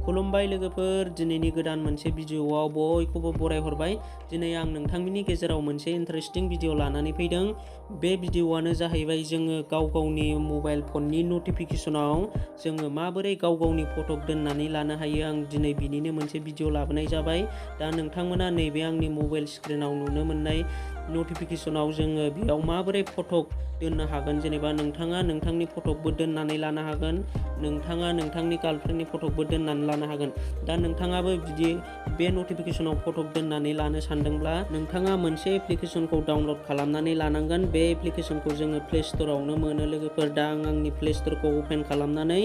खुलुमबाय लोगोफोर, दिनैनि गोदान मोनसे भिडिअआव बयखौबो बरायहरबाय। दिनै आं नोंथांमोननि गेजेराव मोनसे इन्टारेस्टिं भिडिअ लानानै फैदों। बे भिडिअआनो जाहैबाय जोङो गावनि मबाइल फननि नटिफिकेशनाव जोङो माबोरै गावनि फट' दोननानै लानो हायो। आं दिनै बिनिनो मोनसे भिडिअ लाबोनाय जाबाय। दा नोंथांमोना नैबे आंनि मबाइल स्क्रिनाव नुनो मोननाय नटिफिकेशनाव जोङो बेयाव माबोरै फट' दोननो हागोन। जेनेबा नोंथाङा नोंथांनि फट'बो दोननानै लानो हागोन, नोंथाङा नोंथांनि गार्लफ्रेन्डनि फट'बो दोननानै लानो हागोन। दा नोंथाङाबो बिदि बे नटिफिकेशनाव फट' दोननानै लानो सानदोंब्ला नोंथाङा मोनसे एप्लिकेशनखौ डाउनलड खालामनानै लानांगोन। बे एप्लिकेशनखौ जोङो प्ले स्ट'रावनो मोनो लोगोफोर। दा आं आंनि प्ले स्ट'रखौ अपेन खालामनानै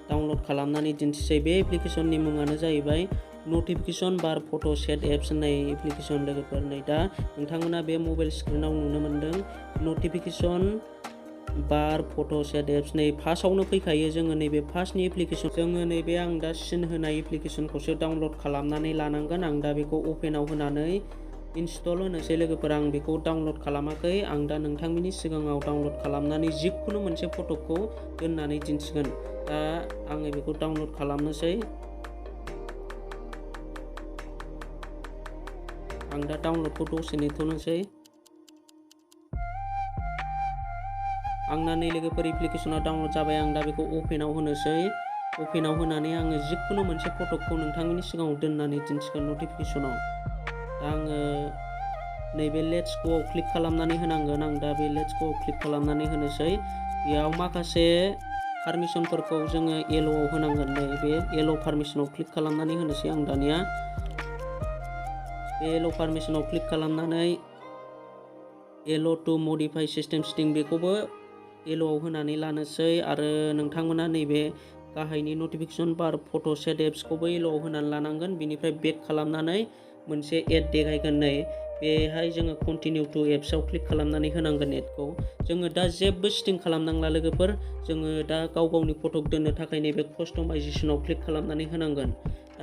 डाउनलड खालामनानै दिन्थिसै। बे एप्लिकेशननि मुङानो जाहैबाय नटिफिकेशन बार फट' सेट एप्स होननाय एप्लिकेशन लोगोफोर। नै दा नोंथांमोना बे मबाइल स्क्रिनाव नुनो मोनदों नटिफिकेशन बार फट' सेट एप्स। नै फार्स्टआवनो फैखायो जोङो नैबे फार्स्टनि एप्लिकेशन। जोङो नैबे आं दा सिन होनाय एप्लिकेशनखौसो डाउनलड खालामनानै लानांगोन। आं दा बेखौ अपेनाव होनानै इनस्टल होनोसै लोगोफोर। आं बेखौ डाउनलड खालामाखै। आं दा नोंथांमोननि सिगाङाव डाउनलड खालामनानै जिखुनु मोनसे फट'खौ दोननानै दिन्थिगोन। दा आङो बेखौ डाउनलड खालामनोसै। आं दा डाउनलडखौ दसे नेथ'नोसै। आंना नै लोगोफोर एप्लिकेशना डाउनलड जाबाय। आं दा बेखौ अपेनाव होनोसै। अपेनाव होनानै आङो जिखुनु मोनसे फट'खौ नोंथांमोननि सिगाङाव दोननानै दिन्थिगोन नटिफिकेशनाव। दा आङो नैबे लेट्स ग'आव क्लिक खालामनानै होनांगोन। आं दा बे लेट्स ग'आव क्लिक खालामनानै होनोसै। बेयाव माखासे पारमिसनफोरखौ जोङो एल'आव होनांगोन। नै बे एल' पारमिसनाव क्लिक खालामनानै होनोसै आं दानिया। बे एल' पारमिसनाव क्लिक खालामनानै allow' to modify system setting बेखौबो एल'आव होनानै लानोसै। आरो नोंथांमोना नैबे गाहायनि नटिफिकेशन बार फट' सेट एप्सखौबो एल'आव होनानै लानांगोन। बिनिफ्राय बेक खालामनानै मोनसे एड देखायगोन। नै बेहाय जोङो कन्टिनिउ टु एप्सआव क्लिक खालामनानै होनांगोन एडखौ। जोङो दा जेबो सेटिं खालामनांला लोगोफोर। जोङो दा गावनि फट' दोननो थाखाय नैबे कास्टमाइजेसनाव क्लिक खालामनानै होनांगोन।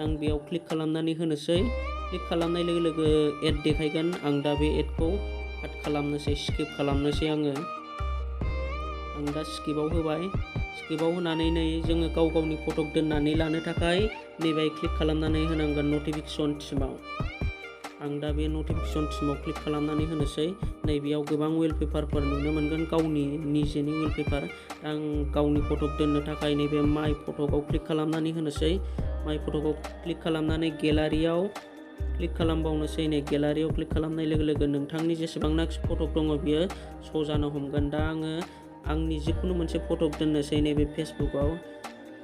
आं बेयाव क्लिक खालामनानै होनोसै। क्लिक खालामनाय लोगो लोगो एड देखायगोन। आं दा बे एडखौ काट खालामनोसै, स्किप खालामनोसै आङो। आं दा स्किपाव होबाय। स्किपाव होनानै नै जोङो गावनि फट' दोननानै लानो थाखाय नैबे क्लिक खालामनानै होनांगोन नटिफिकेशन थिमाव। आं दा बे नटिफिकेशन थिमाव क्लिक खालामनानै होनोसै। नैबेयाव गोबां वालपेपारफोर नुनो मोनगोन, गावनि निजेनि वालपेपार। आं गावनि फट' दोननो थाखाय नैबे माइ फट'खौ क्लिक खालामनानै होनोसै। माइ फट'खौ क्लिक खालामनानै गेलारियाव क्लिक खालामबावनोसै। नै गेलारियाव क्लिक खालामनाय लोगो लोगो नोंथांनि जेसेबांनाखि फट' दङ बियो श' जानो हमगोन। दा आङो आंनि जिखुनु मोनसे फट' दोननोसै। नैबे फेसबुकआव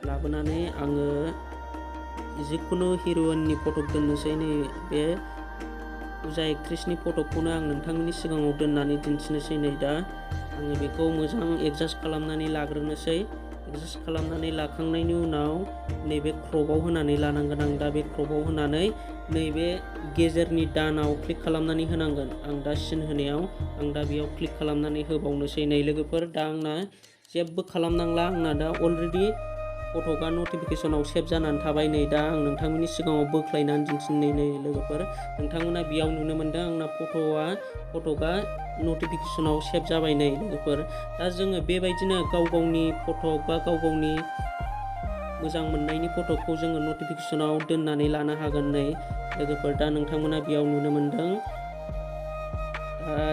लाबोनानै आङो जिखुनु हिर'इननि फट' दोननोसै। नै बे फुजा एक्ट्रिसनि फट'खौनो आं नोंथांमोननि सिगाङाव दोननानै दिन्थिनोसै। नै दा आङो बेखौ मोजां एडजास्ट खालामनानै लाग्रोनोसै। एडजास्ट खालामनानै लाखांनायनि उनाव नैबे क्रपआव होनानै लानांगोन। आं दा बे क्रपआव होनानै नैबे गेजेरनि दानाव क्लिक खालामनानै होनांगोन। आं दा सिन होनायाव आं दा बेयाव क्लिक खालामनानै होबावनोसै। नै लोगोफोर दा आंना जेबो खालामनांला। आंना दा अलरेडि फट'आ नटिफिकेशनाव सेभ जानानै थाबाय। नै दा आं नोंथांमोननि सिगाङाव बोख्लायनानै दिन्थिनाय नै लोगोफोर। नोंथांमोना बेयाव नुनो मोनदों आंना फट'आ नटिफिकेशनाव सेभ जाबाय। नै लोगोफोर दा जोङो बेबायदिनो गावनि फट' बा गावनि मोजां मोननायनि फट'खौ जोङो नटिफिकेशनाव दोननानै लानो हागोन। नै लोगोफोर दा नोंथांमोना बेयाव नुनो मोनदों।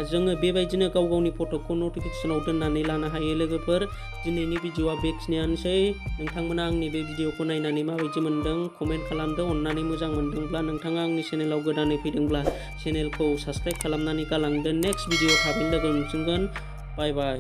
जोङो बेबायदिनो गावनि फट'खौ नटिफिकेशनाव दोननानै लानो हायो लोगोफोर। दिनैनि भिडिअआ बेखिनियानोसै। नोंथांमोना आंनि बे भिडिअखौ नायनानै माबायदि मोनदों कमेन्ट खालामदो। अननानै मोजां मोनदोंब्ला नोंथाङा आंनि चेनेलाव गोदानै फैदोंब्ला चेनेलखौ साबस्क्राइब खालामनानै गालांदो। नेक्स्ट भिडिअ थाबैनो लोगो मोनफिनगोन। बाय बाय।